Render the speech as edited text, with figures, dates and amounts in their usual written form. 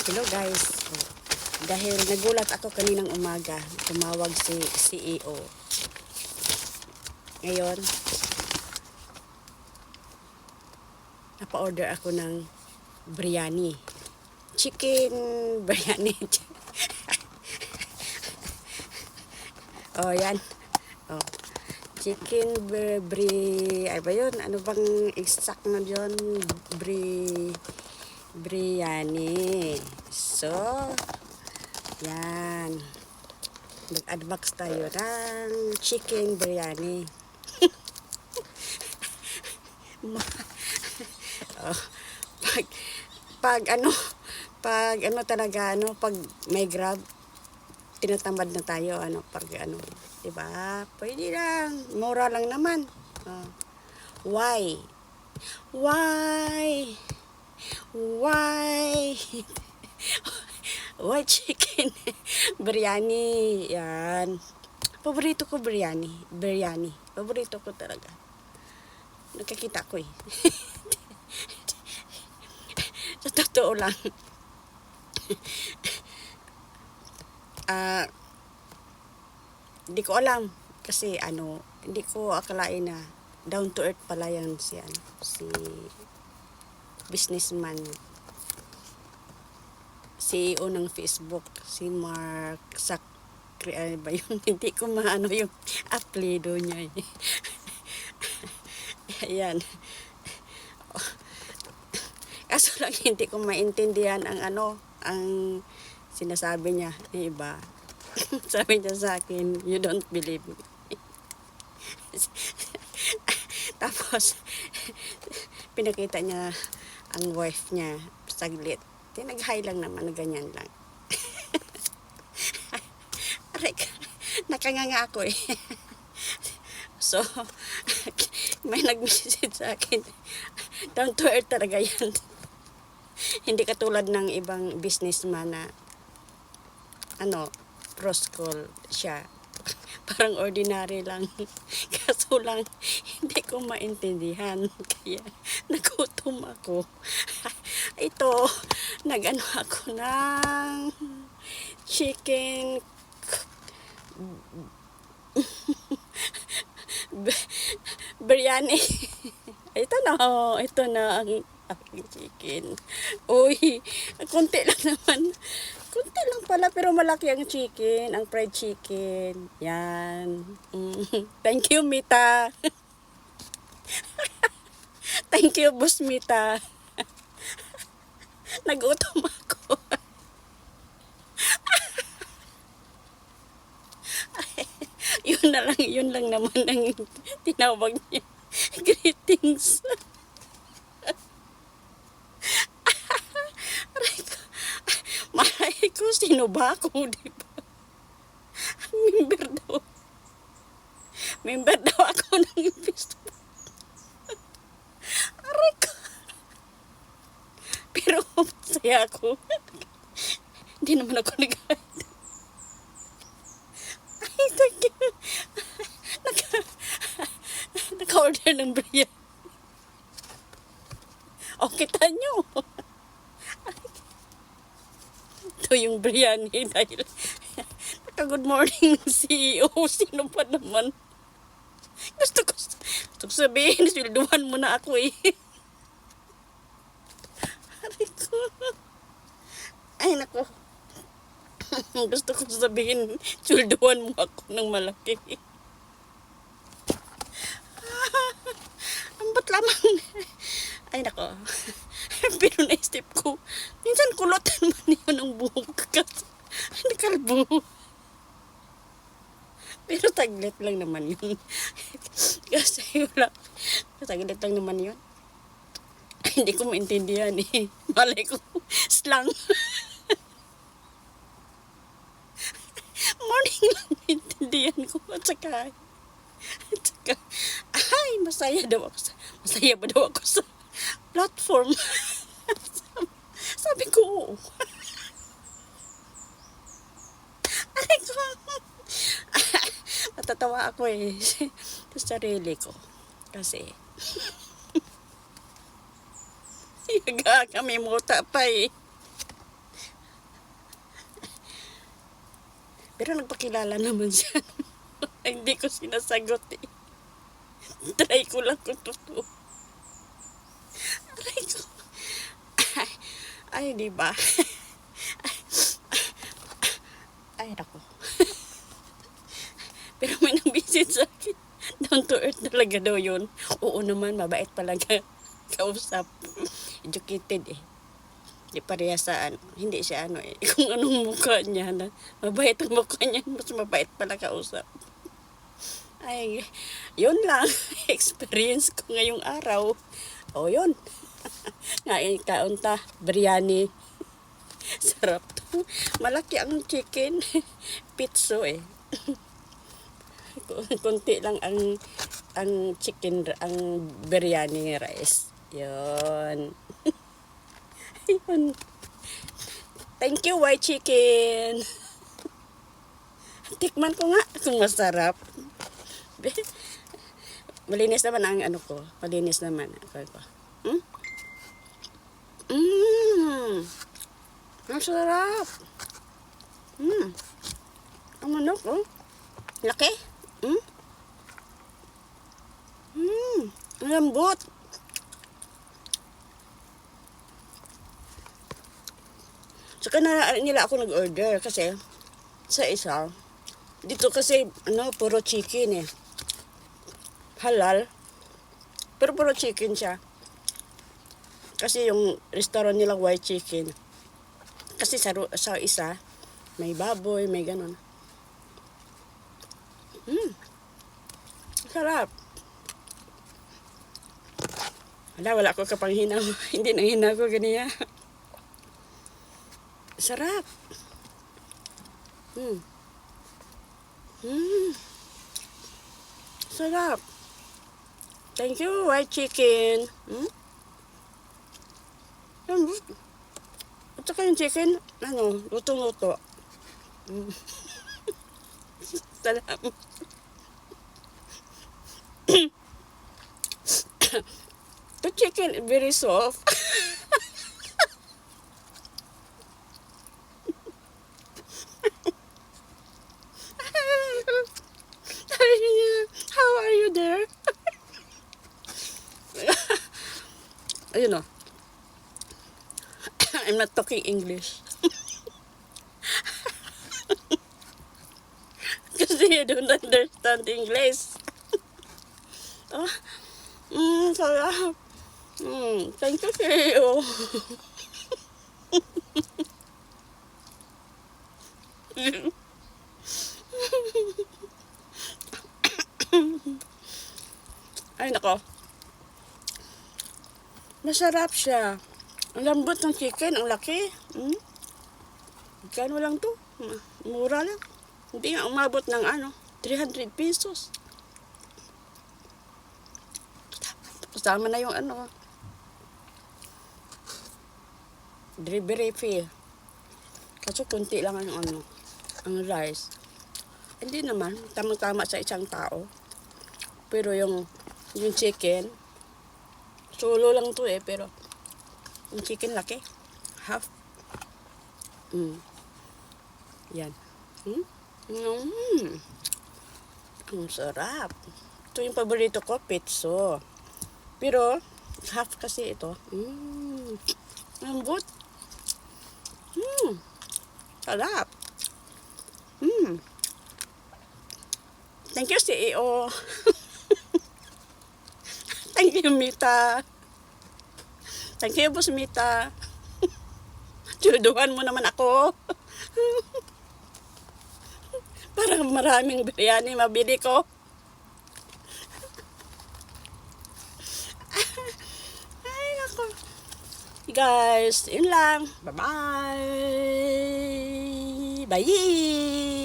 Hello guys. Dahil nagulat ako kaninang umaga, tumawag si CEO. Ngayon, napa-order ako ng biryani. Chicken biryani. Oh, yan. Oh. Chicken ay ba yun? Ano bang exact na yun? Biryani. So, yan. Mag-unbox tayo ng chicken biryani. Oh, pag ano talaga, pag may Grab, tinatamad na tayo, diba? Pwede lang, mura lang naman. Why? Why chicken biryani? Yan. Paborito ko biryani. Paborito ko talaga. Nakikita ko eh. Sa totoo lang. Hindi ko alam kasi hindi ko akalain na down to earth pala yan si businessman, CEO ng Facebook, si Mark Zuckerberg ba yun? Hindi ko maano yung apelyido niya eh. Ayan. Kaso lang hindi ko maintindihan ang sinasabi niya ng iba. Sabi niya sa akin, you don't believe me. Tapos, pinakita niya ang wife niya, saglit. Nag-hi lang naman, ganyan lang. Aray, nakanganga ako eh. So, may nag-message sa akin, down to earth talaga yan. Hindi katulad ng ibang businessman na proscol siya. Parang ordinary lang. Kaso lang, hindi ko maintindihan. Kaya, nagutom ako. Ito, ako ng chicken biryani. Ito na ang aking chicken. Uy, konti lang naman. Konti lang pala, pero malaki ang chicken, ang fried chicken. Yan. Thank you, Mita. Thank you, Boss Mita. Nagutom ako. Yun lang naman ang tinawag niya. Greetings. Malay ko, sino ba ako, diba? Member daw ako ng Facebook. Aray ko. Pero masaya ako. Hindi naman ako nag-hide. Ay, thank you. Naka-order ng biryani. O, kita nyo. Ito yung biryani dahil naka-good morning CEO. Sino pa naman? Gusto ko sabihin, silduhan mo na ako eh. Ay, nako. Gusto ko sabihin, silduhan mo ako ng malaki. Ambot lamang. Ay, nako. Pero naisip ko, minsan kulotan man yun ang buhok kasi nakalbo. Pero taglit lang naman yun. Kasi wala. Taglit lang naman yun. Hindi ko maintindihan eh. Malay ko, slang. Morning lang maintindihan ko. At saka, ay, masaya ba daw ako sa platform? Sabi ko, oo. Aray ko. Natatawa ako eh. Sa sarili ko. Kasi, kami muta pa eh. Pero nagpakilala naman siya. Hindi ko sinasagot eh. Try ko lang kung totoo. Aray ko. Ay, di ba? Ay, nako. Pero may nang-visit sa akin. Down to earth talaga daw yun. Oo naman, mabait talaga. Kausap. Educated eh. Di pareha sa ano. Hindi siya ano eh. Kung anong mukha niya na. Mabait ang mukha niya. Mas mabait pala kausap. Ay, yun lang. Experience ko ngayong araw. O yun. Ngayon kaunta. Biryani. Sarap to. Malaki ang chicken. Pitso eh. Kunti lang ang chicken, ang biryani rice. Yun. Yun. Thank you, white chicken. Tikman ko nga kung masarap. Malinis naman ang ano ko. Malinis naman. Hmm? Ang sarap. Ang manok, oh. Laki. Ang lambot. Saka na nila ako nag-order kasi sa isa, dito kasi ano, puro chicken eh. Halal. Pero puro chicken siya. Kasi yung restaurant nila white chicken. Kasi sa isa, may baboy, may ganon. Sarap. Wala ko kapanghinaw. Hindi nang hina ko ganiya. Sarap. Sarap. Thank you, white chicken. At saka yung chicken, ano, lutong-luto. Sarap. The chicken very soft. How are you there? Ayun o. I'm not talking English. Kasi you don't understand English. Oh, sarap. Thank you, Keo. Ay, nako. Masarap siya. Ang lambot ng chicken, ang laki. Magkano lang to? Mura lang. Hindi nga umabot ng 300 pesos. Kasama na yung delivery fee. Kaso kunti lang ang rice. Hindi naman, tamang-tama sa isang tao. Pero yung chicken, solo lang to eh, pero yung chicken laki. Half. Yan. Ang sarap. Ito yung paborito ko, pitso. Pero, half kasi ito. Lambot. Sarap. Thank you, CEO. Thank you, Mita. Thank you, Boss Mita. Tuduhan mo naman ako. Para maraming biryani mabili ko. Ay, nako. Guys, yun lang. Bye-bye. Bye.